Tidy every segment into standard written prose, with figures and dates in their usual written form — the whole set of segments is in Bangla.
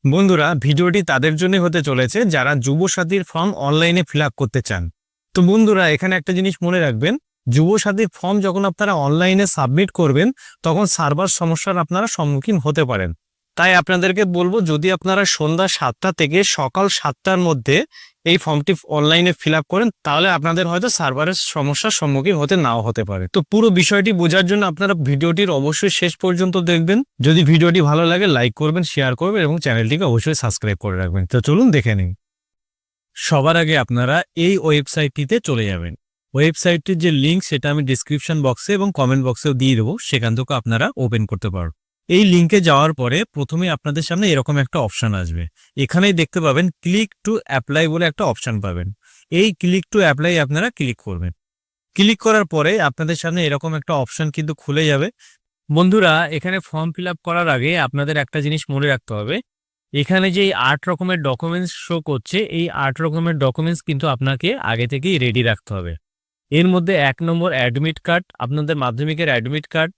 বন্ধুরা, ভিডিওটি তাদের জন্য হতে চলেছে যারা যুবসাথীর ফর্ম অনলাইনে ফিল আপ করতে চান। তো বন্ধুরা, এখানে একটা জিনিস মনে রাখবেন, যুবসাথীর ফর্ম যখন আপনারা অনলাইনে সাবমিট করবেন তখন সার্ভার সমস্যার আপনারা সম্মুখীন হতে পারেন। তাই আপনাদেরকে বলবো, যদি আপনারা সন্ধ্যা 7টা থেকে সকাল 7টার মধ্যে এই ফর্মটি অনলাইনে ফিল আপ করেন তাহলে আপনাদের হয়তো সার্ভারের সমস্যার সম্মুখীন হতে নাও হতে পারে। তো পুরো বিষয়টি বোঝার জন্য আপনারা ভিডিওটির অবশ্যই শেষ পর্যন্ত দেখবেন। যদি ভিডিওটি ভালো লাগে লাইক করবেন, শেয়ার করবেন এবং চ্যানেলটিকে অবশ্যই সাবস্ক্রাইব করে রাখবেন। তো চলুন দেখে নিন। সবার আগে আপনারা এই ওয়েবসাইটটিতে চলে যাবেন। ওয়েবসাইটটির যে লিঙ্ক সেটা আমি ডিসক্রিপশন বক্সে এবং কমেন্ট বক্সেও দিয়ে দেবো, সেখান থেকে আপনারা ওপেন করতে পারো। এই লিঙ্কে যাওয়ার পরে প্রথমে আপনাদের সামনে এরকম একটা অপশন আসবে। এখানেই দেখতে পাবেন ক্লিক টু অ্যাপ্লাই বলে একটা অপশন পাবেন। এই ক্লিক টু অ্যাপ্লাই আপনারা ক্লিক করবেন। ক্লিক করার পরে আপনাদের সামনে এরকম একটা অপশন কিন্তু খুলে যাবে। বন্ধুরা, এখানে ফর্ম ফিল আপ করার আগে আপনাদের একটা জিনিস মনে রাখতে হবে। এখানে যে 8 রকমের ডকুমেন্টস শো করছে, এই 8 রকমের ডকুমেন্টস কিন্তু আপনাকে আগে থেকেই রেডি রাখতে হবে। এর মধ্যে 1 নম্বর অ্যাডমিট কার্ড, আপনাদের মাধ্যমিকের অ্যাডমিট কার্ড।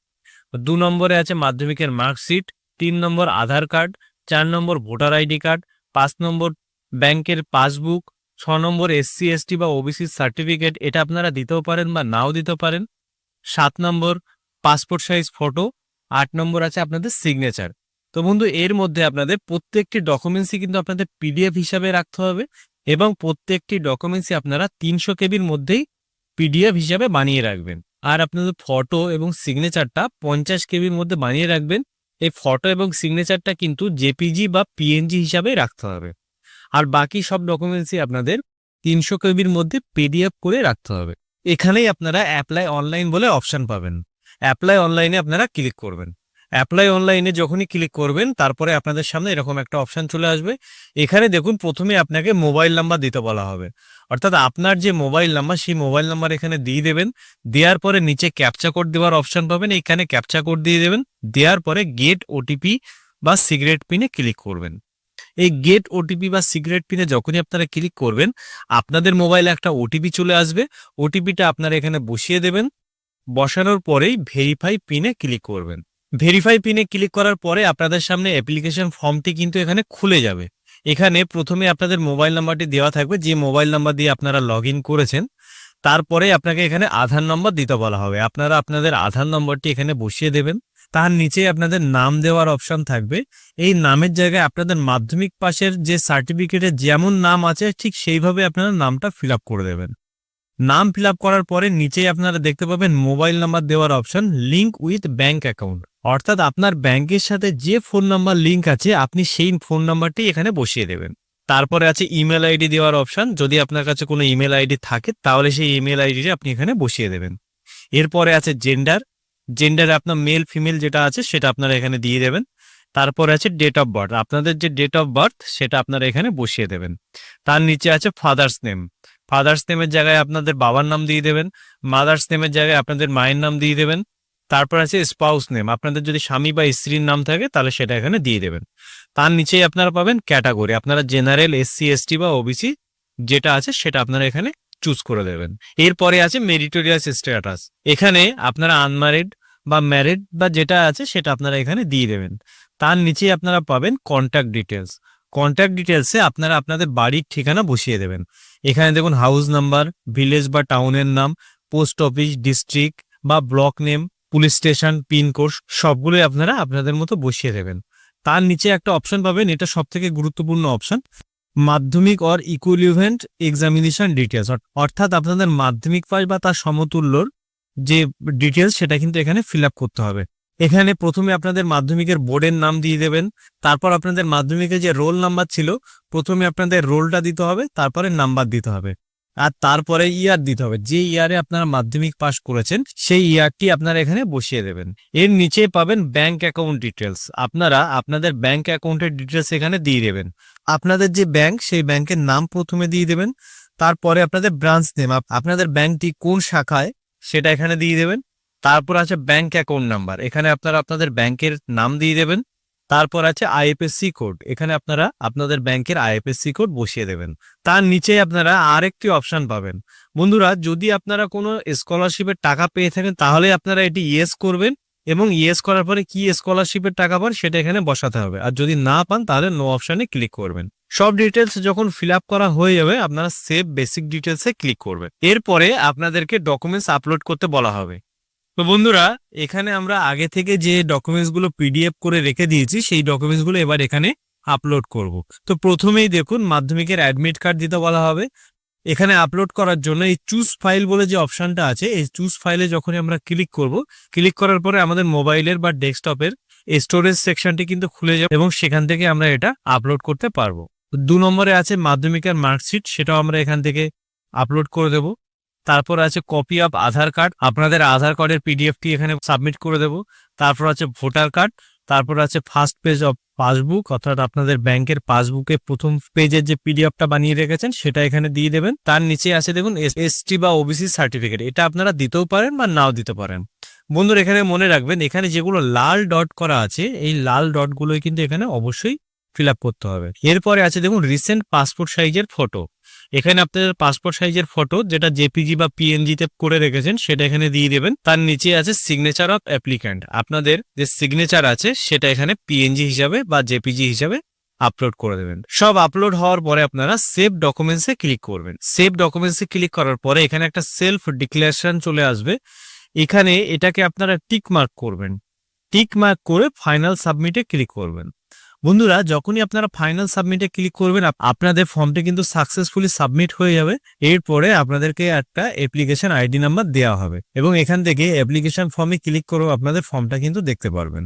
2 নম্বরে আছে মাধ্যমিকের মার্কশিট। 3 নম্বর আধার কার্ড। 4 নম্বর ভোটার আইডি কার্ড। 5 নম্বর ব্যাংকের পাসবুক। 6 নম্বর এসসি এসটি বা ওবিসি সার্টিফিকেট, এটা আপনারা দিতেও পারেন বা নাও দিতে পারেন। 7 নম্বর পাসপোর্ট সাইজ ফটো। 8 নম্বর আছে আপনাদের সিগনেচার। তো বন্ধু, এর মধ্যে আপনাদের প্রত্যেকটি ডকুমেন্টসই কিন্তু আপনাদের পিডিএফ হিসাবে রাখতে হবে এবং প্রত্যেকটি ডকুমেন্টসই আপনারা 300 কেবির মধ্যেই পিডিএফ হিসাবে বানিয়ে রাখবেন। আর আপনাদের ফটো এবং সিগনেচারটা 50 কেবির মধ্যে বানিয়ে রাখবেন। এই ফটো এবং সিগনেচারটা কিন্তু জেপিজি বা পিএনজি হিসাবে রাখতে হবে। আর বাকি সব ডকুমেন্টসই আপনাদের 300 কেবির মধ্যে পিডিএফ করে রাখতে হবে। এখানেই আপনারা অ্যাপ্লাই অনলাইন বলে অপশন পাবেন। অ্যাপ্লাই অনলাইনে আপনারা ক্লিক করবেন। অ্যাপ্লাই অনলাইনে যখনই ক্লিক করবেন তারপরে আপনাদের সামনে এরকম একটা অপশন চলে আসবে। এখানে দেখুন, প্রথমে আপনাকে মোবাইল নাম্বার দিতে বলা হবে। অর্থাৎ আপনার যে মোবাইল নাম্বার, সেই মোবাইল নাম্বার এখানে দিয়ে দেবেন। দেওয়ার পরে নিচে ক্যাপচা কোড দেওয়ার অপশন পাবেন, এখানে ক্যাপচা কোড দিয়ে দেবেন। দেওয়ার পরে গেট ওটিপি বা সিক্রেট পিনে ক্লিক করবেন। এই গেট ওটিপি বা সিক্রেট পিনে যখনই আপনারা ক্লিক করবেন আপনাদের মোবাইলে একটা ওটিপি চলে আসবে। ওটিপিটা আপনারা এখানে বসিয়ে দেবেন। বসানোর পরেই ভেরিফাই পিনে ক্লিক করবেন। ভেরিফাই পিনে ক্লিক করার পরে আপনাদের সামনে অ্যাপ্লিকেশন ফর্মটি কিন্তু এখানে খুলে যাবে। এখানে প্রথমে আপনাদের মোবাইল নাম্বারটি দেওয়া থাকবে, যে মোবাইল নাম্বার দিয়ে আপনারা লগ ইন করেছেন। তারপরে আপনাকে এখানে আধার নম্বর দিতে বলা হবে। আপনারা আপনাদের আধার নম্বরটি এখানে বসিয়ে দেবেন। তার নিচে আপনাদের নাম দেওয়ার অপশন থাকবে। এই নামের জায়গায় আপনাদের মাধ্যমিক পাশের যে সার্টিফিকেটে যেমন নাম আছে ঠিক সেইভাবে আপনারা নামটা ফিল আপ করে দেবেন। নাম ফিল আপ করার পরে নিচেই আপনারা দেখতে পাবেন মোবাইল নাম্বার দেওয়ার option, link with bank account. অর্থাৎ আপনার ব্যাংকের সাথে যে ফোন নাম্বার লিঙ্ক আছে আপনি সেই ফোন নাম্বারটি এখানে বসিয়ে দেবেন। তারপরে আছে ইমেল আইডি দেওয়ার অপশন। যদি আপনার কাছে কোনো ইমেল আইডি থাকে তাহলে সেই ইমেল আইডিটি আপনি এখানে বসিয়ে দেবেন। এরপরে আছে জেন্ডার। জেন্ডারে আপনার মেল ফিমেল যেটা আছে সেটা আপনারা এখানে দিয়ে দেবেন। তারপরে আছে ডেট অফ বার্থ। আপনাদের যে ডেট অফ বার্থ সেটা আপনারা এখানে বসিয়ে দেবেন। তার নিচে আছে ফাদার্স নেম। ফাদার্স নেমের জায়গায় আপনাদের বাবার নাম দিয়ে দেবেন। মাদার্স নেমের জায়গায় আপনাদের মায়ের নাম দিয়ে দেবেন। তারপর আছে স্পাউস নেম। আপনাদের যদি স্বামী বা স্ত্রীর নাম থাকে তাহলে সেটা এখানে দিয়ে দেবেন। তার নিচেই আপনারা পাবেন ক্যাটাগরি। আপনারা জেনারেল, এসসি এসটি বা ওবিসি যেটা আছে সেটা আপনারা এখানে চুজ করে দেবেন। এরপরে আছে মেরিটোরিয়াস স্ট্যাটাস। এখানে আপনারা আনম্যারিড বা ম্যারিড বা যেটা আছে সেটা আপনারা এখানে দিয়ে দেবেন। তার নিচেই আপনারা পাবেন কন্ট্যাক্ট ডিটেলস। কন্ট্যাক্ট ডিটেলসে আপনারা আপনাদের বাড়ির ঠিকানা বসিয়ে দেবেন। এখানে দেখুন হাউস নাম্বার, ভিলেজ বা টাউনের নাম, পোস্ট অফিস, ডিস্ট্রিক্ট বা block name, police station, pin code সবগুলোই আপনারা আপনাদের মতো বসিয়ে দেবেন। তার নিচে একটা অপশন পাবেন, এটা সব থেকে গুরুত্বপূর্ণ অপশন, মাধ্যমিক অর ইকুইভ্যালেন্ট এক্সামিনেশন ডিটেলস। অর্থাৎ আপনাদের মাধ্যমিক পাস বা তার সমতুল্যর যে ডিটেলস সেটা কিন্তু এখানে ফিল আপ করতে হবে। এখানে প্রথমে আপনাদের মাধ্যমিকের বোর্ডের নাম দিয়ে দেবেন। তারপর আপনাদের মাধ্যমিকের যে রোল নাম্বার ছিল প্রথমে আপনাদের রোলটা দিতে হবে, তারপরে নাম্বার দিতে হবে, আর তারপরে ইয়ার দিতে হবে। যে ইয়ারে আপনারা মাধ্যমিক পাস করেছেন সেই ইয়ারটি আপনারা এখানে বসিয়ে দেবেন। এর নিচে পাবেন ব্যাংক অ্যাকাউন্ট ডিটেলস। আপনারা আপনাদের ব্যাংক অ্যাকাউন্টের ডিটেলস এখানে দিয়ে দেবেন। আপনাদের যে ব্যাংক সেই ব্যাংকের নাম প্রথমে দিয়ে দেবেন। তারপরে আপনাদের ব্রাঞ্চ নেম, আপনাদের ব্যাংকটি কোন শাখায় সেটা এখানে দিয়ে দেবেন। তারপর আছে ব্যাংক অ্যাকাউন্ট নাম্বার। এখানে আপনারা আপনাদের ব্যাংকের নাম দিয়ে দেবেন। তারপর আছে আইএফএসসি কোড। এখানে আপনারা আপনাদের ব্যাংকের আইএফএসসি কোড বসিয়ে দেবেন। তার নিচে আপনারা আরেকটি অপশন পাবেন। বন্ধুরা, যদি আপনারা কোনো স্কলারশিপের টাকা পেয়ে থাকেন তাহলে আপনারা এটি ইয়েস করবেন এবং ইয়েস করার পরে কি স্কলারশিপের টাকা পান সেটা এখানে বসাতে হবে। আর যদি না পান তাহলে নো অপশনে ক্লিক করবেন। সব ডিটেলস যখন ফিল আপ করা হয়ে যাবে আপনারা সেভ বেসিক ডিটেলসে ক্লিক করবেন। এরপরে আপনাদেরকে ডকুমেন্টস আপলোড করতে বলা হবে। তো বন্ধুরা, এখানে আমরা আগে থেকে যে ডকুমেন্টসগুলো পিডিএফ করে রেখে দিয়েছি সেই ডকুমেন্টসগুলো এবার এখানে আপলোড করব। তো প্রথমেই দেখুন মাধ্যমিকের অ্যাডমিট কার্ড দিতে বলা হবে। এখানে আপলোড করার জন্য এই চুজ ফাইল বলে যে অপশনটা আছে এই চুজ ফাইলে যখন আমরা ক্লিক করব, ক্লিক করার পরে আমাদের মোবাইলের বা ডেস্কটপের স্টোরেজ সেকশনটি কিন্তু খুলে যাবে এবং সেখান থেকে আমরা এটা আপলোড করতে পারবো। 2 নম্বরে আছে মাধ্যমিকের মার্কশিট, সেটাও আমরা এখান থেকে আপলোড করে দেব। তারপর আছে কপি অফ আধার কার্ড, আপনাদের আধার কার্ডের পিডিএফটি এখানে সাবমিট করে দেব। তারপর আছে ভোটার কার্ড, তারপর আছে ফার্স্ট পেজ অফ পাসবুক, অর্থাৎ আপনাদের ব্যাংকের পাসবুকে প্রথম পেজের যে পিডিএফটা বানিয়ে রেখেছেন সেটা এখানে দিয়ে দেবেন। তার নিচে আছে দেখুন এসটি বা ওবিসি সার্টিফিকেট, এটা আপনারা দিতেও পারেন বা নাও দিতে পারেন। বন্ধুরা, এখানে মনে রাখবেন এখানে যেগুলো লাল ডট করা আছে এই লাল ডটগুলোই কিন্তু এখানে অবশ্যই ফিল আপ করতে হবে। এরপরে আছে দেখুন রিসেন্ট পাসপোর্ট সাইজের ফটো, এখানে আপনাদের পাসপোর্ট সাইজের ফটো যেটা জেপিজি বা পিএনজি তে করে রেখেছেন সেটা এখানে দিয়ে দেবেন। তার নিচে আছে সিগনেচার অফ অ্যাপ্লিক্যান্ট, আপনাদের যে সিগনেচার আছে সেটা এখানে পিএনজি হিসাবে বা জেপিজি হিসাবে আপলোড করে দেবেন। সব আপলোড হওয়ার পরে আপনারা সেভ ডকুমেন্টসে ক্লিক করবেন। সেভ ডকুমেন্টসে ক্লিক করার পরে এখানে একটা সেলফ ডিক্লারেশন চলে আসবে, এখানে এটাকে আপনারা টিক মার্ক করবেন। টিক মার্ক করে ফাইনাল সাবমিটে ক্লিক করবেন। বন্ধুরা, যখনই আপনারা ফাইনাল সাবমিটে ক্লিক করবেন আপনাদের ফর্মটি কিন্তু সাকসেসফুলি সাবমিট হয়ে যাবে। এরপরে আপনাদেরকে একটা অ্যাপ্লিকেশন আইডি নাম্বার দেওয়া হবে এবং এখান থেকে অ্যাপ্লিকেশন ফর্মে ক্লিক করেও আপনাদের ফর্মটা কিন্তু দেখতে পারবেন।